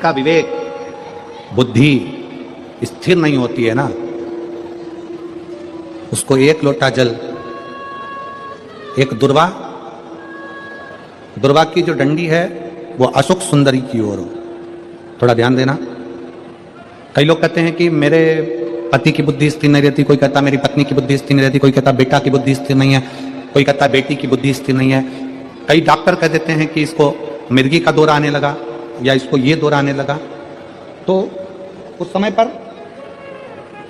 जिसका विवेक बुद्धि स्थिर नहीं होती है ना, उसको एक लोटा जल, एक दुर्वा की जो डंडी है वो अशोक सुंदरी की ओर हो। थोड़ा ध्यान देना। कई लोग कहते हैं कि मेरे पति की बुद्धि स्थिर नहीं रहती, कोई कहता मेरी पत्नी की बुद्धि स्थिर नहीं रहती, कोई कहता बेटा की बुद्धि स्थिर नहीं है, कोई कहता बेटी की बुद्धि स्थिर नहीं है। कई डॉक्टर कह देते हैं कि इसको मिर्गी का दौरा आने लगा या इसको ये दौरा आने लगा। तो उस समय पर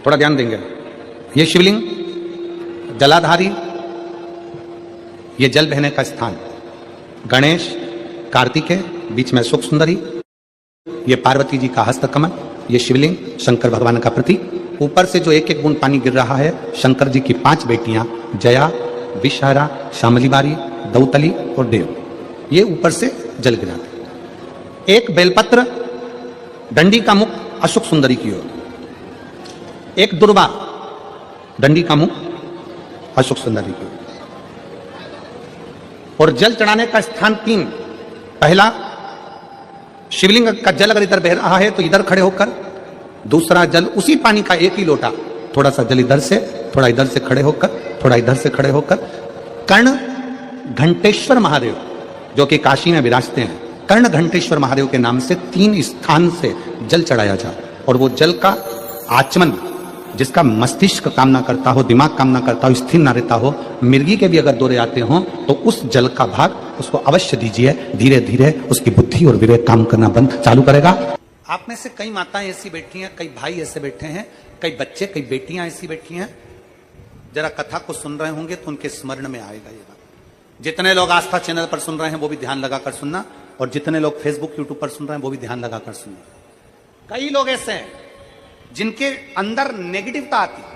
थोड़ा ध्यान देंगे। ये शिवलिंग जलाधारी, ये जल बहने का स्थान, गणेश कार्तिकेय, बीच में सुख सुंदरी, ये पार्वती जी का हस्तकमल, ये शिवलिंग शंकर भगवान का प्रतीक। ऊपर से जो एक एक बूंद पानी गिर रहा है, शंकर जी की 5 बेटियां जया, विषहरा, शामली बारी, दौतली और देव, ये ऊपर से जल गिराते। एक बेलपत्र डंडी का मुख अशोक सुंदरी की ओर, एक दुर्वा डंडी का मुख अशोक सुंदरी की ओर, और जल चढ़ाने का स्थान 3। पहला, शिवलिंग का जल अगर इधर बह रहा है तो इधर खड़े होकर, दूसरा जल उसी पानी का एक ही लोटा, थोड़ा सा जल इधर से, थोड़ा इधर से खड़े होकर, थोड़ा इधर से खड़े होकर, कर्ण घंटेश्वर महादेव जो कि काशी में विराजते हैं, कर्ण घंटेश्वर महादेव के नाम से 3 स्थान से जल चढ़ाया जाए। और वो जल का आचमन, जिसका मस्तिष्क कामना करता हो, दिमाग कामना करता हो, स्थिर ना रहता हो, मिर्गी के भी अगर दौरे आते हो तो उस जल का भाग उसको अवश्य दीजिए। धीरे धीरे उसकी बुद्धि और विवेक काम करना बंद चालू करेगा। आप में से कई माताएं ऐसी बैठी हैं, कई भाई ऐसे बैठे हैं, कई बच्चे, कई बेटियां ऐसी बैठी हैं, जरा कथा को सुन रहे होंगे तो उनके स्मरण में आएगा ये बात। जितने लोग आस्था चैनल पर सुन रहे हैं वो भी ध्यान लगाकर सुनना, और जितने लोग फेसबुक यूट्यूब पर सुन रहे हैं वो भी ध्यान लगाकर सुनना। कई लोग ऐसे हैं जिनके अंदर नेगेटिवता आती है।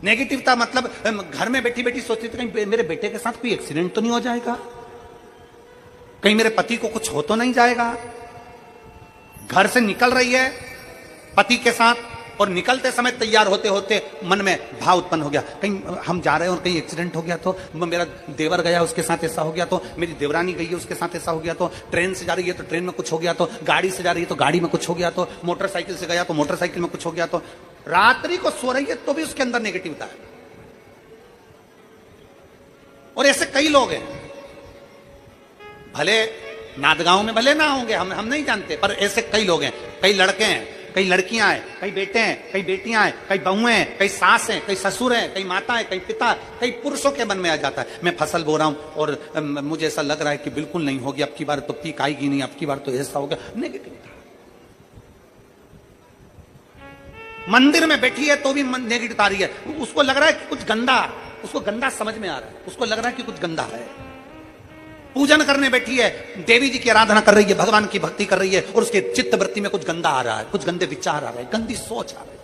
नेगेटिवता मतलब घर में बैठी बैठी सोचती थी कहीं मेरे बेटे के साथ कोई एक्सीडेंट तो नहीं हो जाएगा, कहीं मेरे पति को कुछ हो तो नहीं जाएगा। घर से निकल रही है पति के साथ, और निकलते समय तैयार होते होते मन में भाव उत्पन्न हो गया, कहीं हम जा रहे हैं और कहीं एक्सीडेंट हो गया तो, मेरा देवर गया उसके साथ ऐसा हो गया तो, मेरी देवरानी गई है उसके साथ ऐसा हो गया तो, ट्रेन से जा रही है तो ट्रेन में कुछ हो गया तो, गाड़ी से जा रही है तो गाड़ी में कुछ हो गया तो, मोटरसाइकिल से गया तो मोटरसाइकिल में कुछ हो गया तो। रात्रि को सो रही है तो भी उसके अंदर नेगेटिविटी है। और ऐसे कई लोग हैं, भले नादगांव में भले ना होंगे, हम नहीं जानते, पर ऐसे कई लोग हैं। कई लड़के हैं, कई लड़कियां हैं, कई बेटे हैं, कई बेटियां हैं, कई बहुएं हैं, कई सास हैं, कई ससुर हैं, कई माता है, कई पिता, कई पुरुषों के मन में आ जाता है मैं फसल बो रहा हूं और मुझे ऐसा लग रहा है कि बिल्कुल नहीं होगी, अब की बार तो पीक आएगी नहीं, अब की बार तो ऐसा हो गया। नेगेटिव मंदिर में बैठी है तो भी नेगेटिव आ रही है, उसको लग रहा है कि कुछ गंदा, उसको गंदा समझ में आ रहा है, उसको लग रहा है कि कुछ गंदा है। पूजन करने बैठी है, देवी जी की आराधना कर रही है, भगवान की भक्ति कर रही है, और उसके चित्त वृत्ति में कुछ गंदा आ रहा है, कुछ गंदे विचार आ रहे हैं, गंदी सोच आ रही है।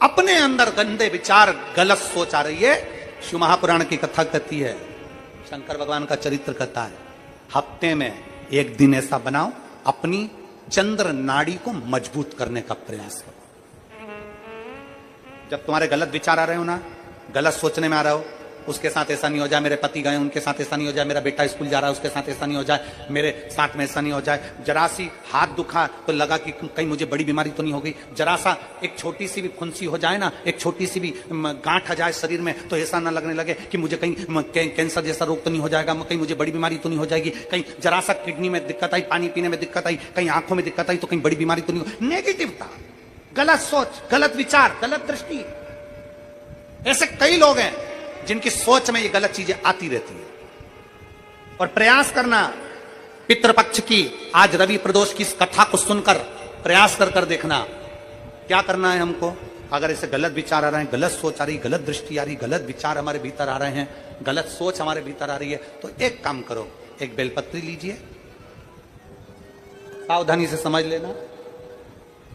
अपने अंदर गंदे विचार, गलत सोच आ रही है। शिव महापुराण की कथा कहती है, शंकर भगवान का चरित्र कहता है, हफ्ते में एक दिन ऐसा बनाओ अपनी चंद्र नाड़ी को मजबूत करने का प्रयास करो। जब तुम्हारे गलत विचार आ रहे हो ना, गलत सोचने में आ रहा हो, उसके साथ ऐसा नहीं हो जाए, मेरे पति गए उनके साथ ऐसा नहीं हो जाए, मेरा बेटा स्कूल जा रहा है उसके साथ ऐसा नहीं हो जाए, मेरे साथ में ऐसा नहीं हो जाए, जरा सी हाथ दुखा तो लगा कि कहीं मुझे बड़ी बीमारी तो नहीं हो गई, जरा सा एक छोटी सी भी फुंसी हो जाए ना, एक छोटी सी भी गांठ आ जाए शरीर में तो ऐसा ना लगने लगे कि मुझे कहीं कैंसर जैसा रोग तो नहीं हो जाएगा, कहीं मुझे बड़ी बीमारी तो नहीं हो जाएगी, कहीं जरा सा किडनी में दिक्कत आई, पानी पीने में दिक्कत आई, कहीं आंखों में दिक्कत आई तो कहीं बड़ी बीमारी तो नहीं हो। नेगेटिवता, गलत सोच, गलत विचार, गलत दृष्टि। ऐसे कई लोग हैं जिनकी सोच में ये गलत चीजें आती रहती है। और प्रयास करना, पितृपक्ष की आज रवि प्रदोष की इस कथा को सुनकर प्रयास कर देखना क्या करना है हमको। अगर ऐसे गलत विचार आ रहे हैं, गलत सोच आ रही, गलत दृष्टि आ रही, गलत विचार हमारे भीतर आ रहे हैं, गलत सोच हमारे भीतर आ रही है, तो एक काम करो, एक बेलपत्री लीजिए, सावधानी से समझ लेना,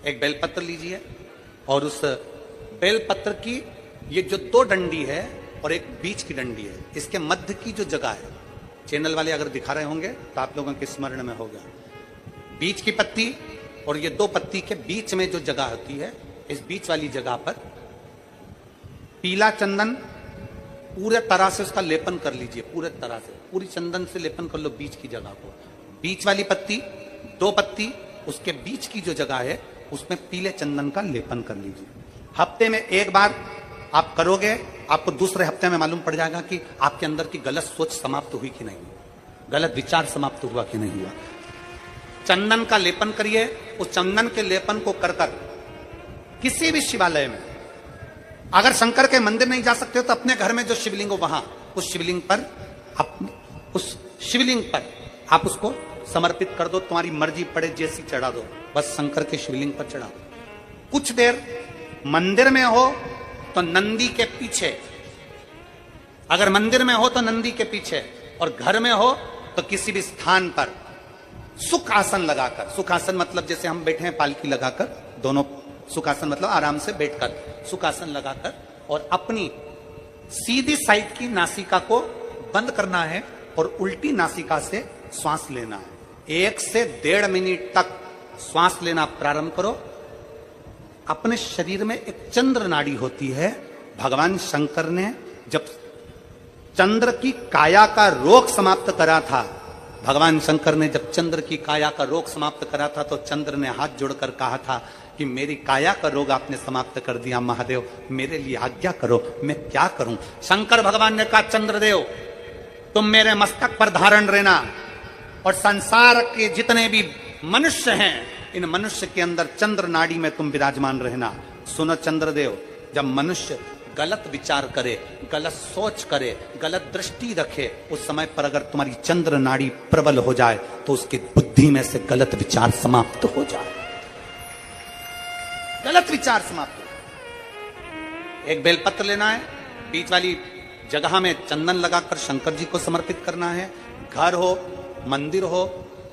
एक बेलपत्र लीजिए और उस बेलपत्र की ये जो 2 डंडी है और एक बीच की डंडी है, इसके मध्य की जो जगह है, चैनल वाले अगर दिखा रहे होंगे तो आप लोगों के स्मरण में होगा, बीच की पत्ती और ये 2 पत्ती के बीच में जो जगह होती है, इस बीच वाली जगह पर पीला चंदन पूरे तरह से उसका लेपन कर लीजिए, पूरे तरह से पूरी चंदन से लेपन कर लो बीच की जगह को। बीच वाली पत्ती, 2 पत्ती, उसके बीच की जो जगह है उसमें पीले चंदन का लेपन कर लीजिए। हफ्ते में एक बार आप करोगे, आपको दूसरे हफ्ते में मालूम पड़ जाएगा कि आपके अंदर की गलत सोच समाप्त हुई कि नहीं, गलत विचार समाप्त हुआ कि नहीं हुआ। चंदन का लेपन करिए। उस चंदन के लेपन को कर कर किसी भी शिवालय में, अगर शंकर के मंदिर नहीं जा सकते हो तो अपने घर में जो शिवलिंग हो वहां उस शिवलिंग पर आप उसको समर्पित कर दो। तुम्हारी मर्जी पड़े जैसी चढ़ा दो, बस शंकर के शिवलिंग पर चढ़ा दो। कुछ देर मंदिर में हो तो नंदी के पीछे, अगर मंदिर में हो तो नंदी के पीछे, और घर में हो तो किसी भी स्थान पर सुख आसन लगाकर, सुख आसन मतलब जैसे हम बैठे हैं पालकी लगाकर, दोनों सुख आसन मतलब आराम से बैठकर सुख आसन लगाकर, और अपनी सीधी साइड की नासिका को बंद करना है और उल्टी नासिका से श्वास लेना है। 1 से 1.5 मिनट तक श्वास लेना प्रारंभ करो। अपने शरीर में एक चंद्र नाड़ी होती है। भगवान शंकर ने जब चंद्र की काया का रोग समाप्त करा था, भगवान शंकर ने जब चंद्र की काया का रोग समाप्त करा था तो चंद्र ने हाथ जोड़कर कहा था कि मेरी काया का रोग आपने समाप्त कर दिया महादेव, मेरे लिए आज्ञा करो, मैं क्या करूं। शंकर भगवान ने कहा चंद्रदेव तुम मेरे मस्तक पर धारण रहना, और संसार के जितने भी मनुष्य हैं इन मनुष्य के अंदर चंद्र नाड़ी में तुम विराजमान रहना। सुनो चंद्रदेव, जब मनुष्य गलत विचार करे, गलत सोच करे, गलत दृष्टि रखे, उस समय पर अगर तुम्हारी चंद्र नाड़ी प्रबल हो जाए तो उसकी बुद्धि में से गलत विचार समाप्त हो जाए, गलत विचार समाप्त हो। एक बेलपत्र लेना है, बीच वाली जगह में चंदन लगाकर शंकर जी को समर्पित करना है। घर हो, मंदिर हो,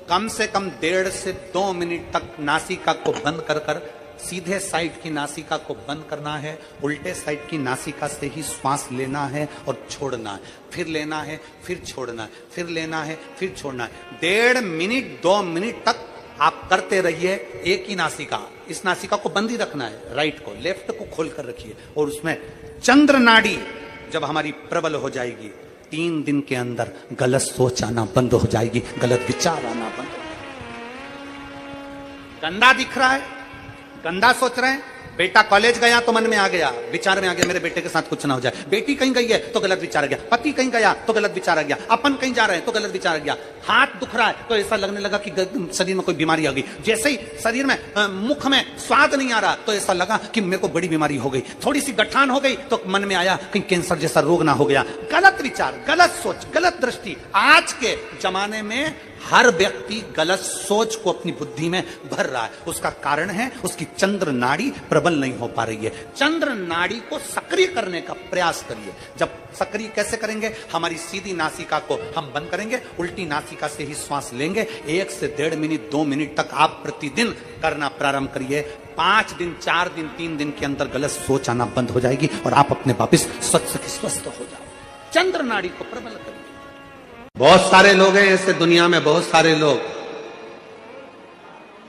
कम से कम 1.5 से 2 मिनट तक नासिका को बंद कर कर सीधे साइड की नासिका को बंद करना है, उल्टे साइड की नासिका से ही श्वास लेना है और छोड़ना है, फिर लेना है, फिर छोड़ना है, फिर लेना है, फिर छोड़ना है। 1.5 मिनट 2 मिनट तक आप करते रहिए। एक ही नासिका, इस नासिका को बंद ही रखना है, राइट को, लेफ्ट को खोल कर रखिए, और उसमें चंद्र नाड़ी जब हमारी प्रबल हो जाएगी 3 दिन के अंदर गलत सोच आना बंद हो जाएगी, गलत विचार आना बंद हो जाएगा। गंदा दिख रहा है, गंदा सोच रहे हैं, बेटा कॉलेज गया तो मन में आ गया, विचार में आ गया मेरे बेटे के साथ कुछ ना हो जाए, बेटी कहीं गई है तो गलत विचार आ गया, पति कहीं गया तो गलत विचार आ गया, अपन कहीं जा रहे हैं तो गलत विचार आ गया, हाथ दुख रहा है तो ऐसा लगने लगा कि शरीर में कोई बीमारी आ गई, जैसे ही शरीर में मुख में स्वाद नहीं आ रहा तो ऐसा लगा कि मेरे को बड़ी बीमारी हो गई, थोड़ी सी गठान हो गई तो मन में आया कहीं कैंसर जैसा रोग ना हो गया। गलत विचार, गलत सोच, गलत दृष्टि। आज के जमाने में हर व्यक्ति गलत सोच को अपनी बुद्धि में भर रहा है। उसका कारण है उसकी चंद्र नाड़ी प्रबल नहीं हो पा रही है। चंद्र नाड़ी को सक्रिय करने का प्रयास करिए। जब सक्रिय कैसे करेंगे? हमारी सीधी नासिका को हम बंद करेंगे, उल्टी नासिका से ही श्वास लेंगे। 1 से 1.5 मिनट 2 मिनट तक आप प्रतिदिन करना प्रारंभ करिए। 5 दिन 4 दिन 3 दिन के अंदर गलत सोच आना बंद हो जाएगी और आप अपने वापिस स्वस्थ हो जाओ। चंद्र नाड़ी को प्रबल करिए। बहुत सारे लोग हैं ऐसे दुनिया में, बहुत सारे लोग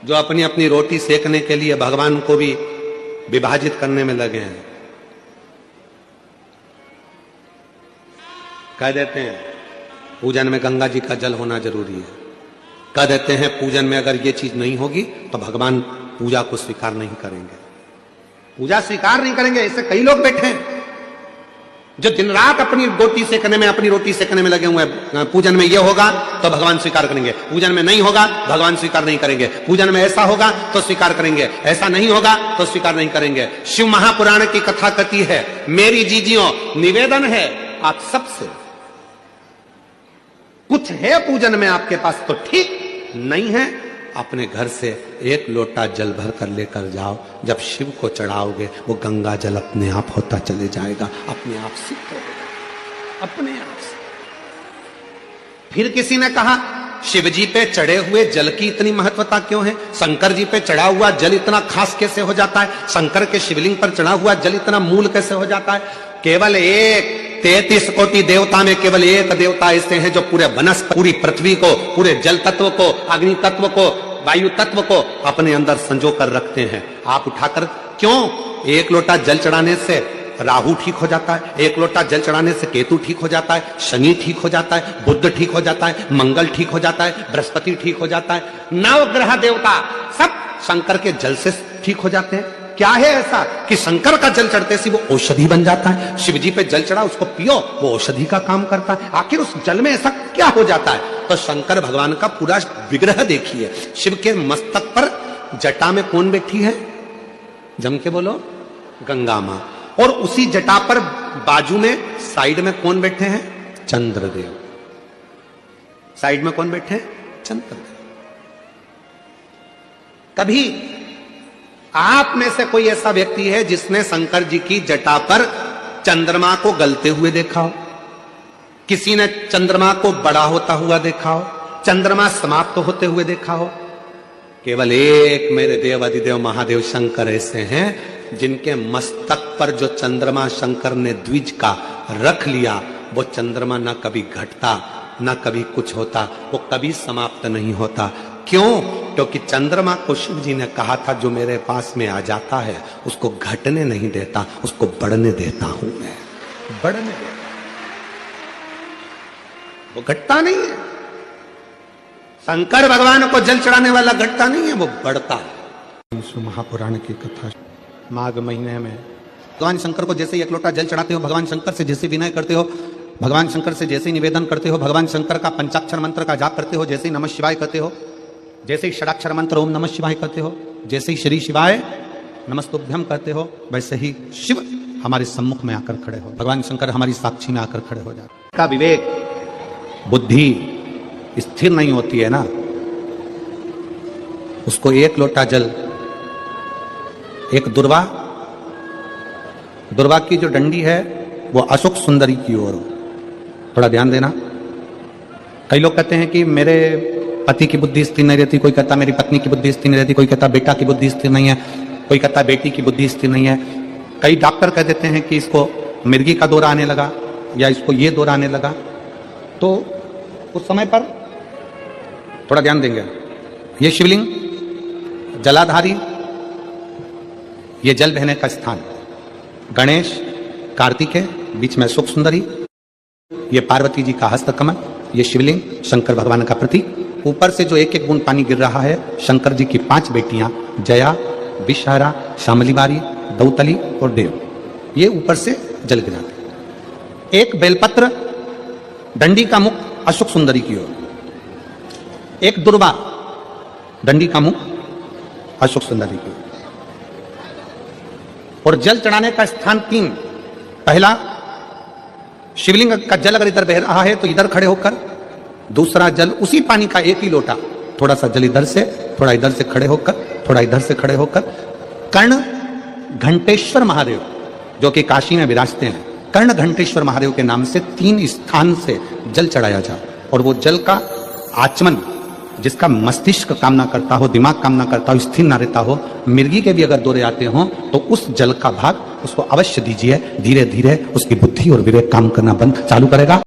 जो अपनी अपनी रोटी सेकने के लिए भगवान को भी विभाजित करने में लगे हैं। कह देते हैं पूजन में गंगा जी का जल होना जरूरी है, कह देते हैं पूजन में अगर ये चीज नहीं होगी तो भगवान पूजा को स्वीकार नहीं करेंगे, पूजा स्वीकार नहीं करेंगे। ऐसे कई लोग बैठे हैं जो दिन रात अपनी रोटी सेकने में लगे हुए हैं। पूजन में ये होगा तो भगवान स्वीकार करेंगे, पूजन में नहीं होगा भगवान स्वीकार नहीं करेंगे, पूजन में ऐसा होगा तो स्वीकार करेंगे, ऐसा नहीं होगा तो स्वीकार नहीं करेंगे। शिव महापुराण की कथा कहती है, मेरी जीजियों निवेदन है आप सबसे, कुछ है पूजन में आपके पास तो ठीक, नहीं है अपने घर से 1 लोटा जल भर कर लेकर जाओ। जब शिव को चढ़ाओगे वो गंगा जल अपने आप होता चले जाएगा, अपने आप सिद्ध हो जाएगा, अपने आप से। फिर किसी ने कहा शिव जी पे चढ़े हुए जल की इतनी महत्वता क्यों है? शंकर जी पे चढ़ा हुआ जल इतना खास कैसे हो जाता है? शंकर के शिवलिंग पर चढ़ा हुआ जल इतना मूल कैसे हो जाता है? केवल 33 कोटि देवता में केवल एक देवता ऐसे हैं जो पूरे वनस्पति, पूरी पृथ्वी को, पूरे जल तत्व को, अग्नि तत्व को, वायु तत्व को अपने अंदर संजो कर रखते हैं। आप उठाकर क्यों 1 लोटा जल चढ़ाने से राहु ठीक हो जाता है, एक लोटा जल चढ़ाने से केतु ठीक हो जाता है, शनि ठीक हो जाता है, बुध ठीक हो जाता है, मंगल ठीक हो जाता है, बृहस्पति ठीक हो जाता है, नवग्रह देवता सब शंकर के जल से ठीक हो जाते हैं। क्या है ऐसा कि शंकर का जल चढ़ते से वो औषधि बन जाता है। शिव जी पे जल चढ़ा, उसको पियो, वो औषधि का काम करता है। आखिर उस जल में ऐसा क्या हो जाता है? तो शंकर भगवान का पूरा विग्रह देखिए। शिव के मस्तक पर जटा में कौन बैठी है? जम के बोलो, गंगा मां। और उसी जटा पर बाजू में साइड में कौन बैठे हैं? चंद्रदेव। साइड में कौन बैठे हैं? चंद्रदेव। कभी आप में से कोई ऐसा व्यक्ति है जिसने शंकर जी की जटा पर चंद्रमा को गलते हुए देखा हो? किसी ने चंद्रमा को बड़ा होता हुआ देखा हो? चंद्रमा समाप्त होते हुए देखा हो? केवल एक मेरे देव अधिदेव महादेव शंकर ऐसे हैं जिनके मस्तक पर जो चंद्रमा शंकर ने द्विज का रख लिया, वो चंद्रमा ना कभी घटता ना कभी कुछ होता, वो कभी समाप्त नहीं होता। क्यों? क्योंकि चंद्रमा को शिव जी ने कहा था जो मेरे पास में आ जाता है उसको घटने नहीं देता, उसको बढ़ने देता हूं मैं। बढ़ने देता, वो घटता नहीं है। शंकर भगवान को जल चढ़ाने वाला घटता नहीं है, वो बढ़ता है। महापुराण की कथा माघ महीने में भगवान शंकर को जैसे एक लोटा जल चढ़ाते हो, भगवान शंकर से जैसे विनय करते हो, भगवान शंकर से जैसे निवेदन करते हो, भगवान शंकर का पंचाक्षर मंत्र का जाप करते हो, जैसे ही नमः शिवाय करते हो, जैसे ही षडाक्षर मंत्र ओम नमः शिवाय करते हो, जैसे ही श्री शिवाय नमस्तुभ्यम करते हो, वैसे ही शिव हमारे सम्मुख में आकर खड़े हो, भगवान शंकर हमारी साक्षी में आकर खड़े हो जाते। का विवेक बुद्धि स्थिर नहीं होती है ना, उसको एक लोटा जल, एक दुर्वा की जो डंडी है वो अशोक सुंदरी की ओर, थोड़ा ध्यान देना। कई लोग कहते हैं कि मेरे पति की बुद्धि स्थिर नहीं रहती, कोई कहता मेरी पत्नी की बुद्धि स्थिर नहीं रहती, कोई कहता बेटा की बुद्धि स्थिर नहीं है, कोई कहता बेटी की बुद्धि स्थिर नहीं है। कई डॉक्टर कह देते हैं कि इसको मिर्गी का दौरा आने लगा या इसको ये दौरा आने लगा। तो उस समय पर थोड़ा ध्यान देंगे। ये शिवलिंग जलाधारी, ये जल बहने का स्थान, गणेश कार्तिकेय, बीच में अशोक सुंदरी, ये पार्वती जी का हस्तकमल, ये शिवलिंग शंकर भगवान का प्रतीक। ऊपर से जो एक एक बूंद पानी गिर रहा है, शंकर जी की 5 बेटियां जया, विषहरा, शामलीबारी, दौतली और देव, ये ऊपर से जल गिराते। एक बेलपत्र डंडी का मुख अशोक सुंदरी की ओर, एक दुर्वा डंडी का मुख अशोक सुंदरी की ओर। और जल चढ़ाने का स्थान 3। पहला, शिवलिंग का जल अगर इधर बह रहा है तो इधर खड़े होकर, दूसरा जल उसी पानी का एक ही लोटा, थोड़ा सा जल इधर से, थोड़ा इधर से खड़े होकर, थोड़ा इधर से खड़े होकर, कर्ण घंटेश्वर महादेव जो कि काशी में विराजते हैं, कर्ण घंटेश्वर महादेव के नाम से 3 स्थान से जल चढ़ाया जाए। और वो जल का आचमन, जिसका मस्तिष्क कामना करता हो, दिमाग कामना करता हो, स्थिर ना रहता हो, मिर्गी के भी अगर दौरे आते हो तो उस जल का भाग उसको अवश्य दीजिए। धीरे धीरे उसकी बुद्धि और विवेक काम करना बंद चालू करेगा।